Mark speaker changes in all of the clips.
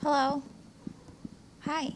Speaker 1: Hello. Hi.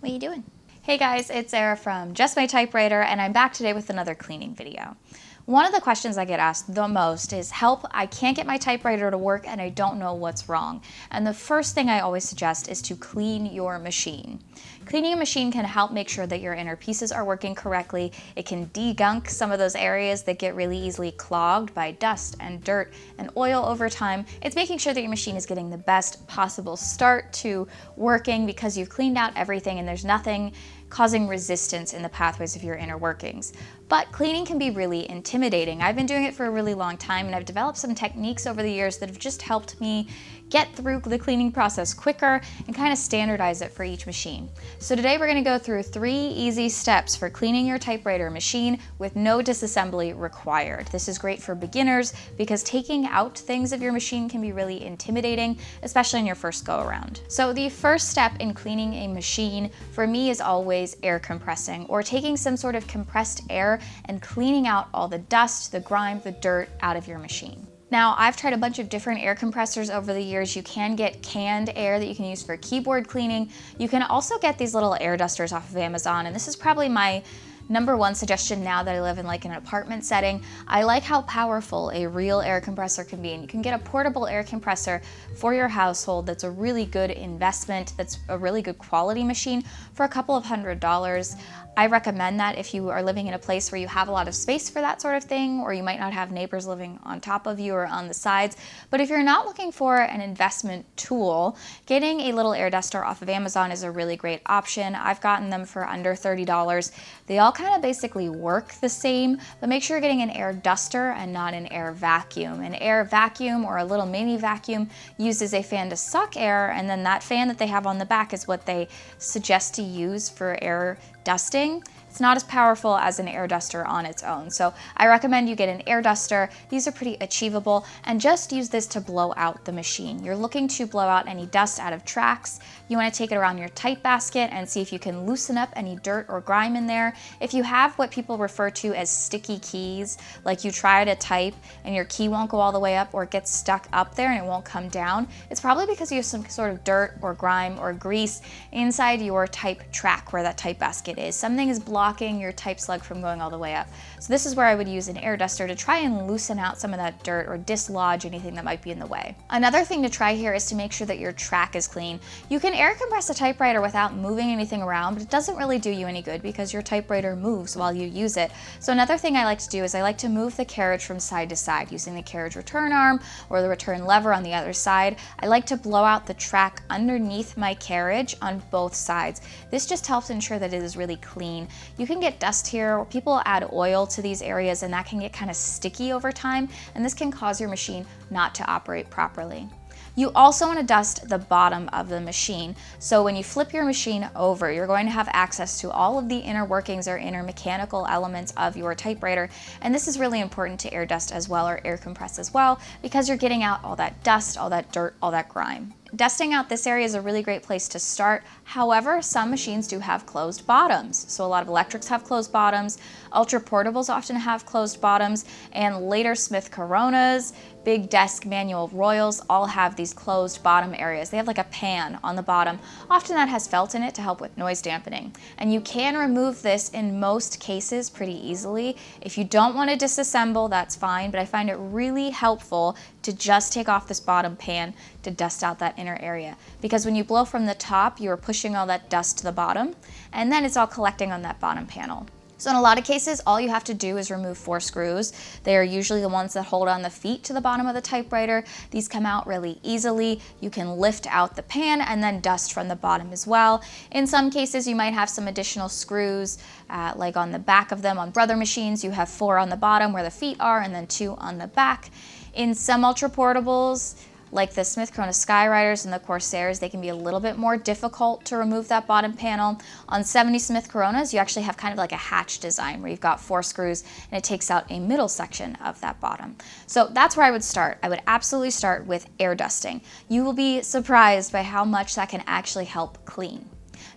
Speaker 1: What are you doing? Hey guys, it's Sarah from Just My Typewriter, and I'm back today with another cleaning video. One of the questions I get asked the most is, help, I can't get my typewriter to work and I don't know what's wrong. And the first thing I always suggest is to clean your machine. Cleaning a machine can help make sure that your inner pieces are working correctly. It can degunk some of those areas that get really easily clogged by dust and dirt and oil over time. It's making sure that your machine is getting the best possible start to working because you've cleaned out everything and there's nothing causing resistance in the pathways of your inner workings. But cleaning can be really intimidating. I've been doing it for a really long time, and I've developed some techniques over the years that have just helped me get through the cleaning process quicker and kind of standardize it for each machine. So today we're going to go through 3 easy steps for cleaning your typewriter machine with no disassembly required. This is great for beginners because taking out things of your machine can be really intimidating, especially in your first go around. So the first step in cleaning a machine for me is always air compressing, or taking some sort of compressed air and cleaning out all the dust, the grime, the dirt out of your machine. Now, I've tried a bunch of different air compressors over the years. You can get canned air that you can use for keyboard cleaning. You can also get these little air dusters off of Amazon, and this is probably my number one suggestion now that I live in like an apartment setting. I like how powerful a real air compressor can be, and you can get a portable air compressor for your household that's a really good investment, that's a really good quality machine for a couple of $100s. I recommend that if you are living in a place where you have a lot of space for that sort of thing, or you might not have neighbors living on top of you or on the sides. But if you're not looking for an investment tool, getting a little air duster off of Amazon is a really great option. I've gotten them for under $30. They all kind of basically work the same, but make sure you're getting an air duster and not an air vacuum. An air vacuum, or a little mini vacuum, uses a fan to suck air, and then that fan that they have on the back is what they suggest to use for air dusting. It's not as powerful as an air duster on its own. So I recommend you get an air duster. These are pretty achievable, and just use this to blow out the machine. You're looking to blow out any dust out of tracks. You want to take it around your type basket and see if you can loosen up any dirt or grime in there. If you have what people refer to as sticky keys, like you try to type and your key won't go all the way up, or it gets stuck up there and it won't come down, it's probably because you have some sort of dirt or grime or grease inside your type track where that type basket is. Something is blocking your type slug from going all the way up. So this is where I would use an air duster to try and loosen out some of that dirt or dislodge anything that might be in the way. Another thing to try here is to make sure that your track is clean. You can air compress a typewriter without moving anything around, but it doesn't really do you any good because your typewriter moves while you use it. So another thing I like to do is I like to move the carriage from side to side using the carriage return arm or the return lever on the other side. I like to blow out the track underneath my carriage on both sides. This just helps ensure that it is really clean. You can get dust here, or people add oil to these areas, and that can get kind of sticky over time, and this can cause your machine not to operate properly. You also want to dust the bottom of the machine. So when you flip your machine over, you're going to have access to all of the inner workings or inner mechanical elements of your typewriter. And this is really important to air dust as well, or air compress as well, because you're getting out all that dust, all that dirt, all that grime. Dusting out this area is a really great place to start. However, some machines do have closed bottoms. So a lot of electrics have closed bottoms, ultra portables often have closed bottoms, and later Smith Coronas, Big Desk Manual Royals all have these closed bottom areas. They have like a pan on the bottom. Often that has felt in it to help with noise dampening. And you can remove this in most cases pretty easily. If you don't want to disassemble, that's fine, but I find it really helpful to just take off this bottom pan to dust out that inner area. Because when you blow from the top, you are pushing all that dust to the bottom, and then it's all collecting on that bottom panel. So in a lot of cases, all you have to do is remove 4 screws. They are usually the ones that hold on the feet to the bottom of the typewriter. These come out really easily. You can lift out the pan and then dust from the bottom as well. In some cases, you might have some additional screws, like on the back of them. On brother machines, you have 4 on the bottom where the feet are, and then 2 on the back. In some ultra portables, like the Smith Corona Skywriters and the Corsairs, they can be a little bit more difficult to remove that bottom panel. On 70 Smith Coronas, you actually have kind of like a hatch design where you've got 4 screws and it takes out a middle section of that bottom. So that's where I would start. I would absolutely start with air dusting. You will be surprised by how much that can actually help clean.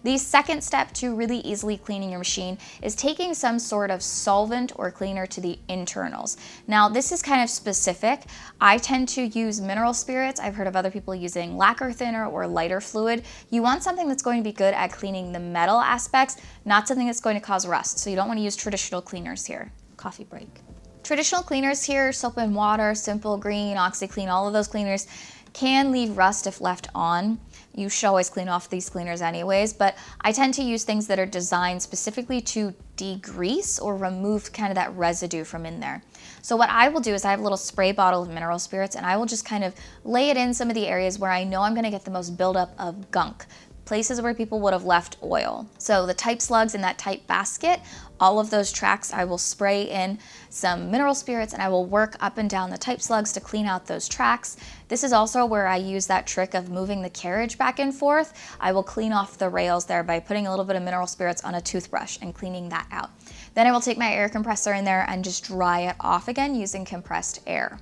Speaker 1: The second step to really easily cleaning your machine is taking some sort of solvent or cleaner to the internals. Now, this is kind of specific. I tend to use mineral spirits. I've heard of other people using lacquer thinner or lighter fluid. You want something that's going to be good at cleaning the metal aspects, not something that's going to cause rust. So you don't want to use traditional cleaners here. Coffee break. Traditional cleaners here, soap and water, Simple Green, OxiClean, all of those cleaners can leave rust if left on. You should always clean off these cleaners anyways, but I tend to use things that are designed specifically to degrease or remove kind of that residue from in there. So what I will do is I have a little spray bottle of mineral spirits, and I will just kind of lay it in some of the areas where I know I'm gonna get the most buildup of gunk, places where people would have left oil. So the type slugs in that type basket, all of those tracks, I will spray in some mineral spirits and I will work up and down the type slugs to clean out those tracks. This is also where I use that trick of moving the carriage back and forth. I will clean off the rails there by putting a little bit of mineral spirits on a toothbrush and cleaning that out. Then I will take my air compressor in there and just dry it off again using compressed air.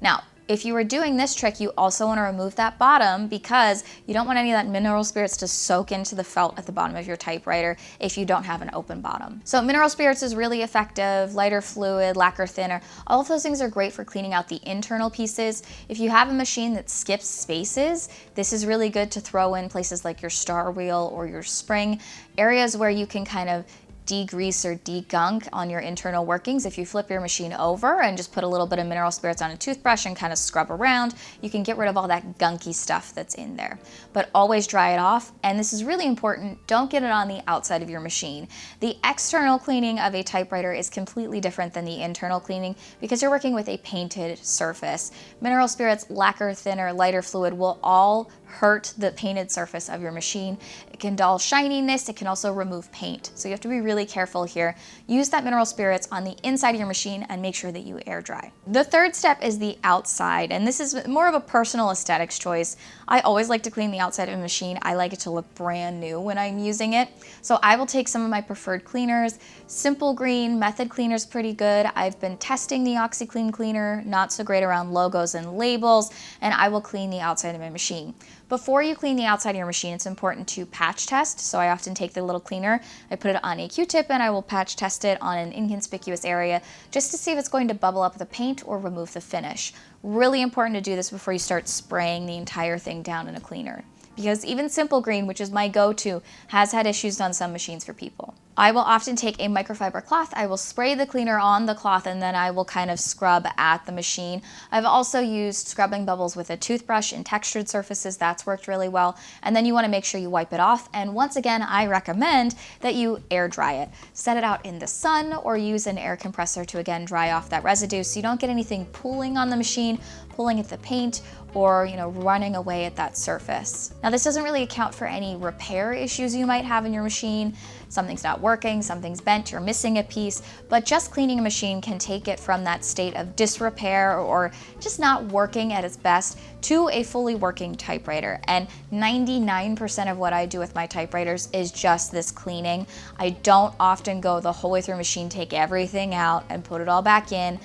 Speaker 1: Now, if you were doing this trick, you also want to remove that bottom because you don't want any of that mineral spirits to soak into the felt at the bottom of your typewriter if you don't have an open bottom. So mineral spirits is really effective, lighter fluid, lacquer thinner, all of those things are great for cleaning out the internal pieces. If you have a machine that skips spaces, this is really good to throw in places like your star wheel or your spring, areas where you can kind of degrease or degunk on your internal workings. If you flip your machine over and just put a little bit of mineral spirits on a toothbrush and kind of scrub around, you can get rid of all that gunky stuff that's in there. But always dry it off, and this is really important, don't get it on the outside of your machine. The external cleaning of a typewriter is completely different than the internal cleaning because you're working with a painted surface. Mineral spirits, lacquer thinner, lighter fluid will all hurt the painted surface of your machine. It can dull shininess, it can also remove paint. So you have to be really careful here. Use that mineral spirits on the inside of your machine and make sure that you air dry. The third step is the outside, and this is more of a personal aesthetics choice. I always like to clean the outside of a machine. I like it to look brand new when I'm using it. So I will take some of my preferred cleaners. Simple Green, Method Cleaner's pretty good. I've been testing the OxiClean cleaner, not so great around logos and labels, and I will clean the outside of my machine. Before you clean the outside of your machine, it's important to patch test. So I often take the little cleaner, I put it on a Q-tip, and I will patch test it on an inconspicuous area just to see if it's going to bubble up the paint or remove the finish. Really important to do this before you start spraying the entire thing down in a cleaner, because even Simple Green, which is my go-to, has had issues on some machines for people. I will often take a microfiber cloth, I will spray the cleaner on the cloth, and then I will kind of scrub at the machine. I've also used scrubbing bubbles with a toothbrush in textured surfaces, that's worked really well. And then you want to make sure you wipe it off, and once again, I recommend that you air dry it. Set it out in the sun or use an air compressor to again dry off that residue so you don't get anything pooling on the machine, pulling at the paint, or running away at that surface. Now this doesn't really account for any repair issues you might have in your machine. Something's not working, something's bent, you're missing a piece, but just cleaning a machine can take it from that state of disrepair or just not working at its best to a fully working typewriter. And 99% of what I do with my typewriters is just this cleaning. I don't often go the whole way through a machine, take everything out and put it all back in.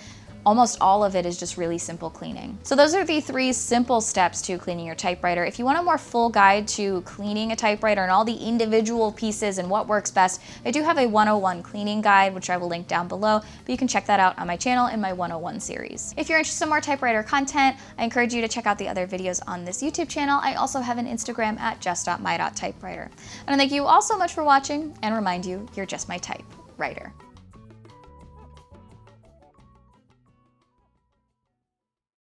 Speaker 1: Almost all of it is just really simple cleaning. So those are the 3 simple steps to cleaning your typewriter. If you want a more full guide to cleaning a typewriter and all the individual pieces and what works best, I do have a 101 cleaning guide, which I will link down below, but you can check that out on my channel in my 101 series. If you're interested in more typewriter content, I encourage you to check out the other videos on this YouTube channel. I also have an Instagram at just.my.typewriter. And thank you all so much for watching, and remind you, you're just my typewriter.